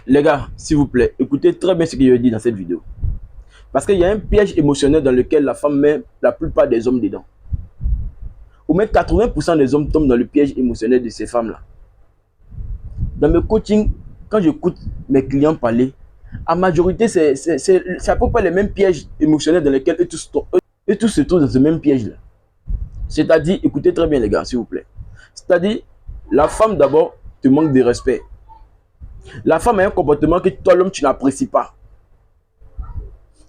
Les gars, s'il vous plaît, écoutez très bien ce que je dis dans cette vidéo. Parce qu'il y a un piège émotionnel dans lequel la femme met la plupart des hommes dedans. Ou même 80% des hommes tombent dans le piège émotionnel de ces femmes-là. Dans mes coachings, quand j'écoute mes clients parler, en majorité, c'est à peu près les mêmes pièges émotionnels dans lesquels eux tous se trouvent dans ce même piège-là. C'est-à-dire, écoutez très bien les gars, s'il vous plaît. C'est-à-dire, la femme d'abord te manque de respect. La femme a un comportement que toi, l'homme, tu n'apprécies pas.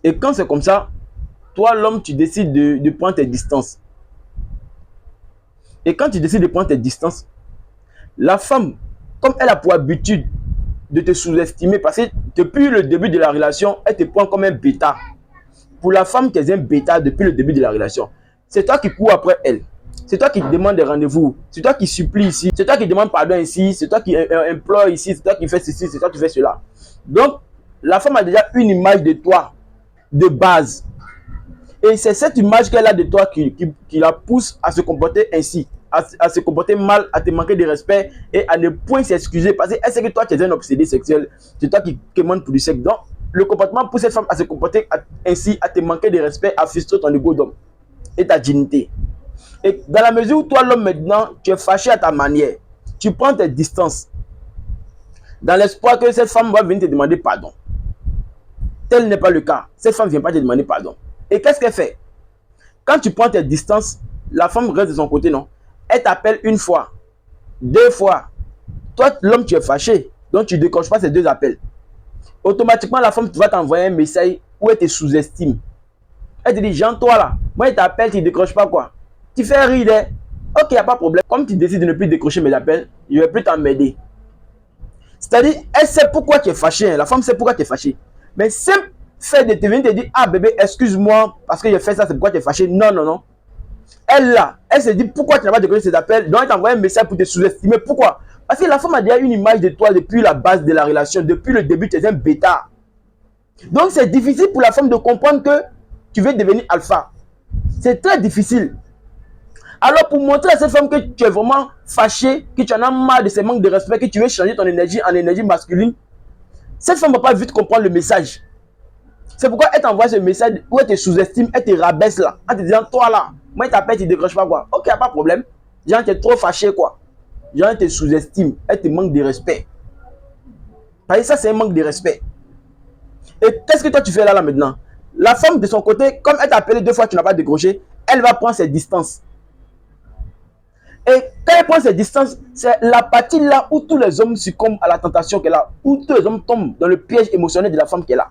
Et quand c'est comme ça, toi, l'homme, tu décides de prendre tes distances. Et quand tu décides de prendre tes distances, la femme, comme elle a pour habitude de te sous-estimer, parce que depuis le début de la relation, elle te prend comme un bêta. Pour la femme, tu es un bêta depuis le début de la relation. C'est toi qui cours après elle. C'est toi qui demande des rendez-vous. C'est toi qui supplie ici. C'est toi qui demande pardon ici. C'est toi qui implore ici. C'est toi qui fais ceci. C'est toi qui fais cela. Donc, la femme a déjà une image de toi de base. Et c'est cette image qu'elle a de toi qui la pousse à se comporter ainsi, à se comporter mal, à te manquer de respect et à ne point s'excuser parce qu'elle sait que toi tu es un obsédé sexuel, c'est toi qui demandes pour du sexe. Donc, le comportement pousse cette femme à se comporter ainsi, à te manquer de respect, à frustrer ton ego d'homme et ta dignité. Et dans la mesure où toi, l'homme, maintenant, tu es fâché à ta manière, tu prends tes distances dans l'espoir que cette femme va venir te demander pardon. Tel n'est pas le cas. Cette femme ne vient pas te demander pardon. Et qu'est-ce qu'elle fait? Quand tu prends tes distances, la femme reste de son côté, non? Elle t'appelle une fois, deux fois. Toi, l'homme, tu es fâché. Donc, tu ne décroches pas ces deux appels. Automatiquement, la femme va t'envoyer un message où elle te sous-estime. Elle te dit, Jean, toi là, moi, il t'appelle, tu ne décroches pas quoi? Tu fais rire, hein? Ok, il n'y a pas de problème. Comme tu décides de ne plus décrocher mes appels, je ne vais plus t'emmerder. C'est-à-dire, elle sait pourquoi tu es fâché. Hein? La femme sait pourquoi tu es fâché. Mais simple fait de te venir te dire, ah bébé, excuse-moi, parce que j'ai fait ça, c'est pourquoi tu es fâché. Non, non, non. Elle là, elle se dit, pourquoi tu n'as pas décroché ces appels? Donc elle t'envoie un message pour te sous-estimer. Pourquoi? Parce que la femme a déjà une image de toi depuis la base de la relation, depuis le début, tu es un bêta. Donc c'est difficile pour la femme de comprendre que tu veux devenir alpha. C'est très difficile. Alors pour montrer à cette femme que tu es vraiment fâché, que tu en as marre de ces manques de respect, que tu veux changer ton énergie en énergie masculine, cette femme ne va pas vite comprendre le message. C'est pourquoi elle t'envoie ce message où elle te sous-estime, elle te rabaisse là, en te disant, toi là, moi il t'appelle, tu ne décroches pas quoi. Ok, il n'y a pas de problème. Genre, tu es trop fâché quoi. Genre, elle te sous-estime, elle te manque de respect. Parce que ça, c'est un manque de respect. Et qu'est-ce que toi tu fais là maintenant? La femme de son côté, comme elle t'a appelé deux fois, tu n'as pas décroché, elle va prendre ses distances. Et quand elle prend ses distances, c'est la partie là où tous les hommes succombent à la tentation qu'elle a, où tous les hommes tombent dans le piège émotionnel de la femme qu'elle a.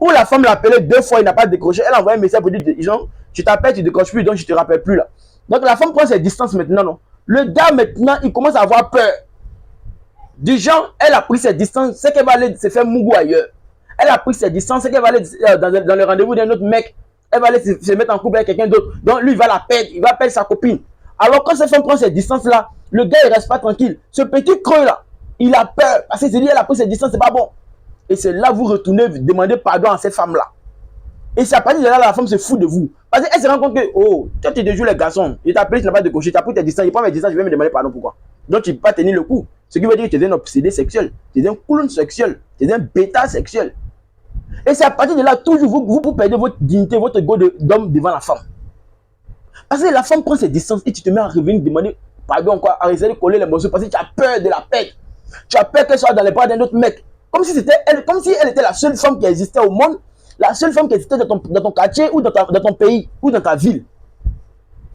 Où la femme l'a appelé deux fois, il n'a pas décroché, elle envoie un message pour dire, genre, tu t'appelles, tu ne décroches plus, donc je ne te rappelle plus là. Donc la femme prend ses distances maintenant, non. Le gars maintenant, il commence à avoir peur. Du genre, elle a pris ses distances, c'est qu'elle va aller se faire mougou ailleurs. Elle a pris ses distances, c'est qu'elle va aller dans le rendez-vous d'un autre mec. Elle va aller se mettre en couple avec quelqu'un d'autre. Donc lui, il va la perdre, il va perdre sa copine. Alors quand cette femme prend ses distances là, le gars il reste pas tranquille. Ce petit creux là, il a peur. Parce que c'est lui, elle a pris ses distances, c'est pas bon. Et c'est là vous retournez demander pardon à cette femme là. Et c'est à partir de là, la femme se fout de vous. Parce qu'elle se rend compte que, oh, toi tu déjoues les garçons. Il t'a appelé, tu n'as pas décoché, tu as pris tes distances, il prend mes distances, je vais me demander pardon pourquoi. Donc tu ne peux pas tenir le coup. Ce qui veut dire que tu es un obsédé sexuel, tu es un clown sexuel, tu es un bêta sexuel. Et c'est à partir de là, toujours vous perdez votre dignité, votre ego d'homme devant la femme. Parce que la femme prend ses distances et tu te mets à revenir demander pardon, quoi, à essayer de coller les morceaux parce que tu as peur de la perte. Tu as peur qu'elle soit dans les bras d'un autre mec. Comme si c'était elle, comme si elle était la seule femme qui existait au monde, la seule femme qui existait dans ton quartier ou dans ton pays ou dans ta ville.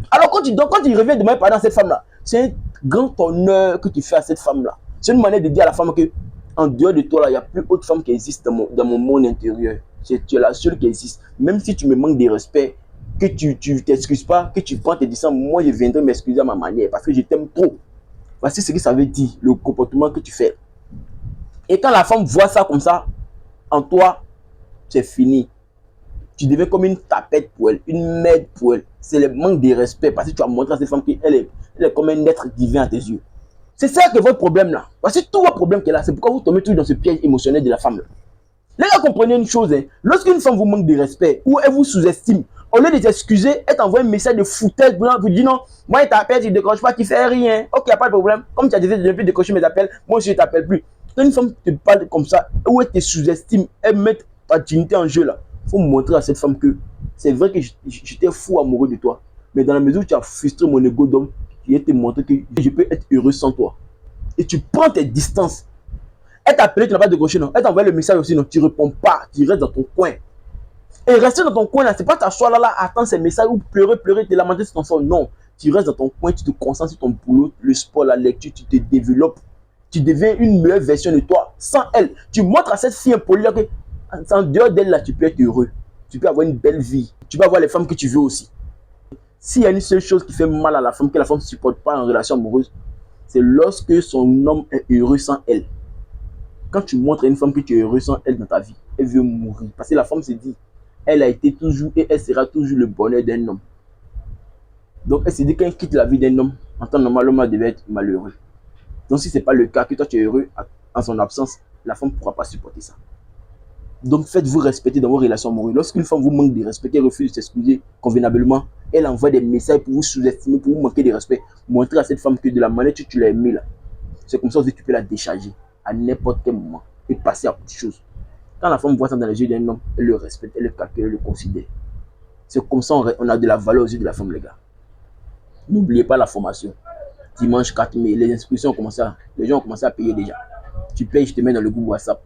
Alors quand tu reviens demander pardon à cette femme-là, c'est un grand honneur que tu fais à cette femme-là. C'est une manière de dire à la femme que en dehors de toi, là, il n'y a plus autre femme qui existe dans mon monde intérieur. Tu es la seule qui existe. Même si tu me manques de respect, que tu ne t'excuses pas, que tu prends tes distances, moi je viendrai m'excuser à ma manière parce que je t'aime trop. Voici ce que ça veut dire, le comportement que tu fais. Et quand la femme voit ça comme ça, en toi, c'est fini. Tu deviens comme une tapette pour elle, une merde pour elle. C'est le manque de respect parce que tu as montré à cette femme qu'elle est comme un être divin à tes yeux. C'est ça que votre problème là. Parce que tout votre problème qu'elle a, c'est pourquoi vous tombez toujours dans ce piège émotionnel de la femme là. Les gars, comprenez une chose, hein. Lorsqu'une femme vous manque de respect ou elle vous sous-estime, au lieu de t'excuser, elle t'envoie un message de foutaise pour vous dire non, moi il t'appelle, tu ne décroches pas, tu fais rien. Ok, il n'y a pas de problème. Comme tu as décidé de ne plus décrocher mes appels, moi aussi je ne t'appelle plus. Quand une femme te parle comme ça, ou elle te sous-estime, elle met ta dignité en jeu là, il faut montrer à cette femme que c'est vrai que j'étais fou amoureux de toi. Mais dans la mesure où tu as frustré mon ego d'homme, je vais te montrer que je peux être heureux sans toi. Et tu prends tes distances. Elle t'a appelé, tu n'as pas décroché, non. Elle t'a envoyé le message aussi, non. Tu ne réponds pas, tu restes dans ton coin. Et rester dans ton coin là, c'est pas t'asseoir là, attendre ces messages ou pleurer, te lamenter sur ton sort. Non. Tu restes dans ton coin, tu te concentres sur ton boulot, le sport, la lecture, tu te développes. Tu deviens une meilleure version de toi sans elle. Tu montres à cette fille impolie là que en dehors d'elle là, tu peux être heureux. Tu peux avoir une belle vie. Tu peux avoir les femmes que tu veux aussi. S'il y a une seule chose qui fait mal à la femme, que la femme ne supporte pas en relation amoureuse, c'est lorsque son homme est heureux sans elle. Quand tu montres à une femme que tu es heureux sans elle dans ta vie, elle veut mourir. Parce que la femme se dit, elle a été toujours et elle sera toujours le bonheur d'un homme. Donc elle se dit, quand elle quitte la vie d'un homme, en temps normal, l'homme devait être malheureux. Donc si ce n'est pas le cas, que toi tu es heureux en son absence, la femme ne pourra pas supporter ça. Donc faites-vous respecter dans vos relations amoureuses. Lorsqu'une femme vous manque de respect, elle refuse de s'excuser convenablement, elle envoie des messages pour vous sous-estimer, pour vous manquer de respect. Montrez à cette femme que de la manière que tu l'as aimée là, c'est comme ça que tu peux la décharger à n'importe quel moment et passer à autre chose. Quand la femme voit ça dans les yeux d'un homme, elle le respecte, elle le calcule, elle le considère. C'est comme ça on a de la valeur aux yeux de la femme, les gars. N'oubliez pas la formation. Dimanche 4 mai, les inscriptions ont commencé les gens ont commencé à payer déjà. Tu payes, je te mets dans le groupe WhatsApp.